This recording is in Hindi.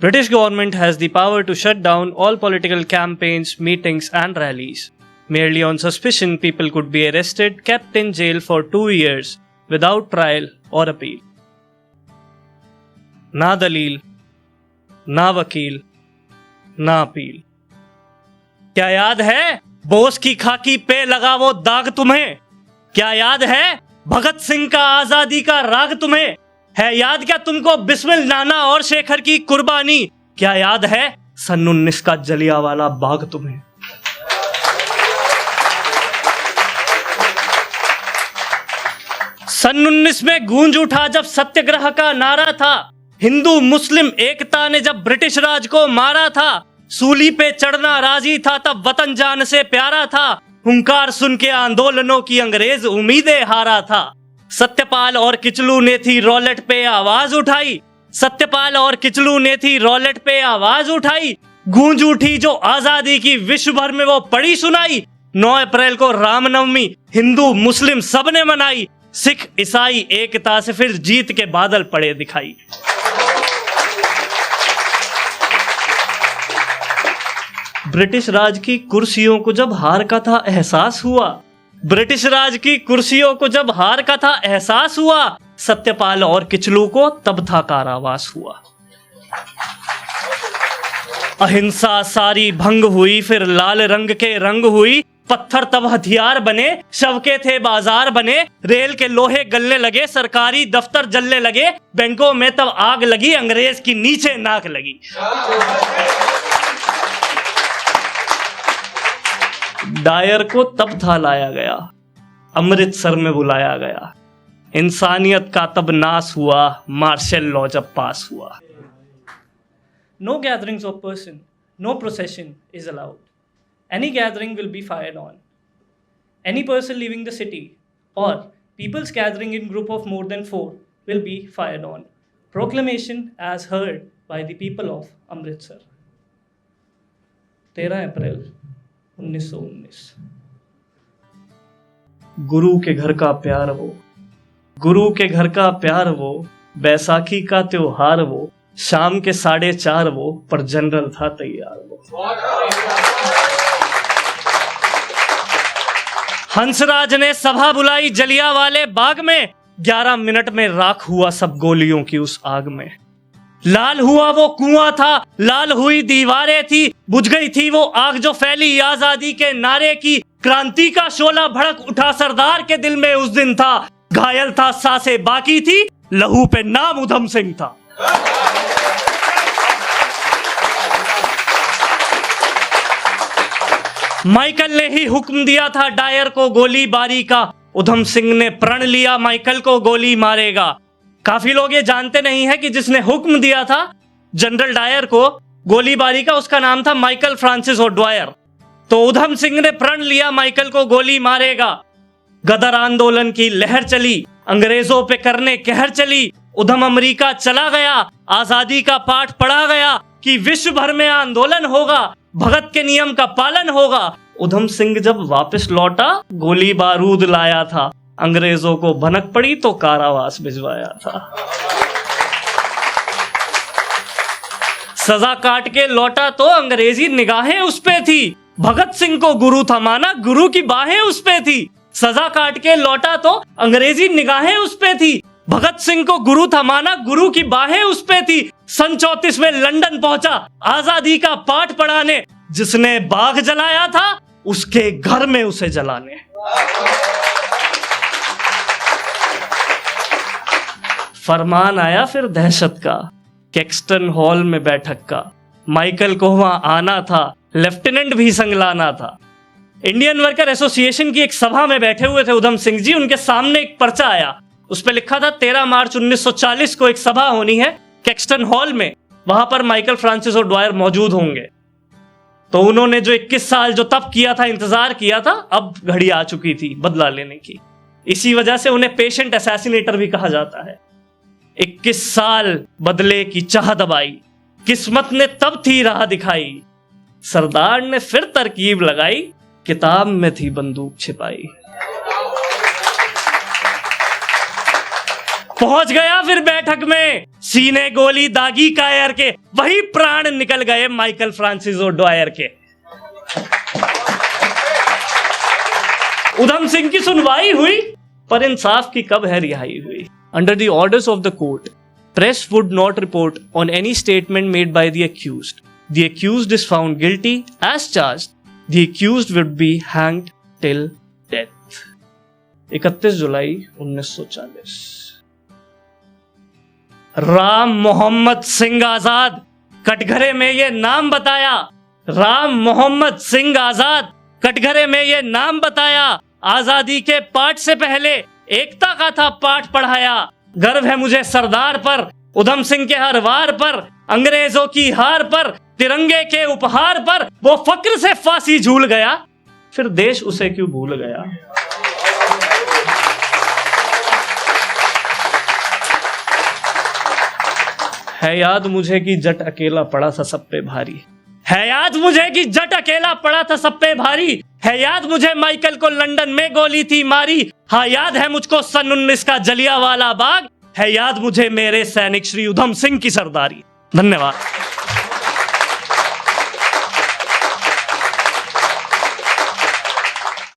British government has the power to shut down all political campaigns, meetings and rallies. Merely on suspicion, people could be arrested, kept in jail for 2 years without trial or appeal. ना दलील, ना वकील, ना अपील। क्या याद है बोस की खाकी पे लगा वो दाग तुम्हें? क्या याद है भगत सिंह का आजादी का राग तुम्हें? है याद क्या तुमको बिस्मिल नाना और शेखर की कुर्बानी? क्या याद है सन 19 का जलियांवाला बाग तुम्हें? सन 19 में गूंज उठा जब सत्याग्रह का नारा था, हिंदू मुस्लिम एकता ने जब ब्रिटिश राज को मारा था, सूली पे चढ़ना राजी था तब वतन जान से प्यारा था, हुंकार सुन के आंदोलनों की अंग्रेज उम्मीदें हारा था। सत्यपाल और किचलू ने थी रॉलेट पे आवाज उठाई, सत्यपाल और किचलू ने थी रॉलेट पे आवाज उठाई, गूंज उठी जो आजादी की विश्व भर में वो पड़ी सुनाई। 9 अप्रैल को रामनवमी हिंदू मुस्लिम सबने मनाई, सिख ईसाई एकता से फिर जीत के बादल पड़े दिखाई। ब्रिटिश राज की कुर्सियों को जब हार का था एहसास हुआ, ब्रिटिश राज की कुर्सियों को जब हार का था एहसास हुआ, सत्यपाल और किचलू को तब था कारावास हुआ। अहिंसा सारी भंग हुई, फिर लाल रंग के रंग हुई, पत्थर तब हथियार बने, शव के थे बाजार बने, रेल के लोहे गलने लगे, सरकारी दफ्तर जलने लगे, बैंकों में तब आग लगी, अंग्रेज की नीचे नाक लगी। डायर को तब था लाया गया, अमृतसर में बुलाया गया, इंसानियत का तब नाश हुआ, मार्शल लॉ जब पास हुआ। No gatherings of person, no procession is allowed. Any gathering will be fired on. Any person leaving the city or people's gathering in group of more than 4 will be fired on. Proclamation as heard by the people of Amritsar. 13 अप्रैल 1919। गुरु के घर का प्यार वो, गुरु के घर का प्यार वो, बैसाखी का त्योहार वो, शाम के 4:30 वो, पर जनरल था तैयार वो। हंसराज ने सभा बुलाई जलियांवाले बाग में, 11 मिनट में राख हुआ सब गोलियों की उस आग में। लाल हुआ वो कुआं था, लाल हुई दीवारें थी, बुझ गई थी वो आग जो फैली आजादी के नारे की। क्रांति का शोला भड़क उठा सरदार के दिल में उस दिन था, घायल था सांसें बाकी थी, लहू पे नाम उधम सिंह था। माइकल ने ही हुक्म दिया था डायर को गोलीबारी का, उधम सिंह ने प्रण लिया माइकल को गोली मारेगा। काफी लोग ये जानते नहीं है कि जिसने हुक्म दिया था जनरल डायर को गोलीबारी का, उसका नाम था माइकल फ्रांसिस ओडवायर। तो उधम सिंह ने प्रण लिया माइकल को गोली मारेगा। गदर आंदोलन की लहर चली, अंग्रेजों पे करने कहर चली, उधम अमेरिका चला गया, आजादी का पाठ पढ़ा गया कि विश्व भर में आंदोलन होगा, भगत के नियम का पालन होगा। उधम सिंह जब वापस लौटा गोली बारूद लाया था, अंग्रेजों को भनक पड़ी तो कारावास भिजवाया था। सजा काट के लौटा तो अंग्रेजी निगाहें उस पे थी, भगत सिंह को गुरु था माना, गुरु की बाहें उस पे थी। सजा काट के लौटा तो अंग्रेजी निगाहें उस पे थी, भगत सिंह को गुरु था माना, गुरु की बाहें उस पे थी। सन 34 में लंदन पहुंचा आजादी का पाठ पढ़ाने, जिसने बाग जलाया था उसके घर में उसे जलाने। फरमान आया फिर दहशत का, कैक्सटन हॉल में बैठक का, माइकल को वहां आना था, लेफ्टिनेंट भी संगलाना था। इंडियन वर्कर एसोसिएशन की एक सभा में बैठे हुए थे उधम सिंह जी, उनके सामने एक पर्चा आया, उस पर लिखा था 13 मार्च 1940 को एक सभा होनी है कैक्सटन हॉल में, वहां पर माइकल फ्रांसिस ओडवायर मौजूद होंगे। तो उन्होंने जो 21 साल जो तब किया था, इंतजार किया था, अब घड़ी आ चुकी थी बदला लेने की। इसी वजह से उन्हें पेशेंट असैसिनेटर भी कहा जाता है। 21 साल बदले की चाह दबाई, किस्मत ने तब थी राह दिखाई, सरदार ने फिर तरकीब लगाई, किताब में थी बंदूक छिपाई। पहुंच गया फिर बैठक में, सीने गोली दागी कायर के, वही प्राण निकल गए माइकल फ्रांसिस ओडवायर के। उधम सिंह की सुनवाई हुई, पर इंसाफ की कब है रिहाई हुई। Under the orders of the court, press would not report on any statement made by the accused. The accused is found guilty as charged. The accused would be hanged till death. 31 जुलाई 1940। राम मोहम्मद सिंह आजाद, कटघरे में ये नाम बताया। राम मोहम्मद सिंह आजाद, कटघरे में ये नाम बताया। आजादी के पाठ से पहले एकता का था पाठ पढ़ाया। गर्व है मुझे सरदार पर, उधम सिंह के हर वार पर, अंग्रेजों की हार पर, तिरंगे के उपहार पर। वो फक्र से फांसी झूल गया, फिर देश उसे क्यों भूल गया। है याद मुझे कि जट अकेला पड़ा था सब पे भारी। है याद मुझे कि जट अकेला पड़ा था सब पे भारी। है याद मुझे माइकल को लंदन में गोली थी मारी। हाँ याद है मुझको सन 19 का जलियांवाला बाग। है याद मुझे मेरे सैनिक श्री उधम सिंह की सरदारी। धन्यवाद।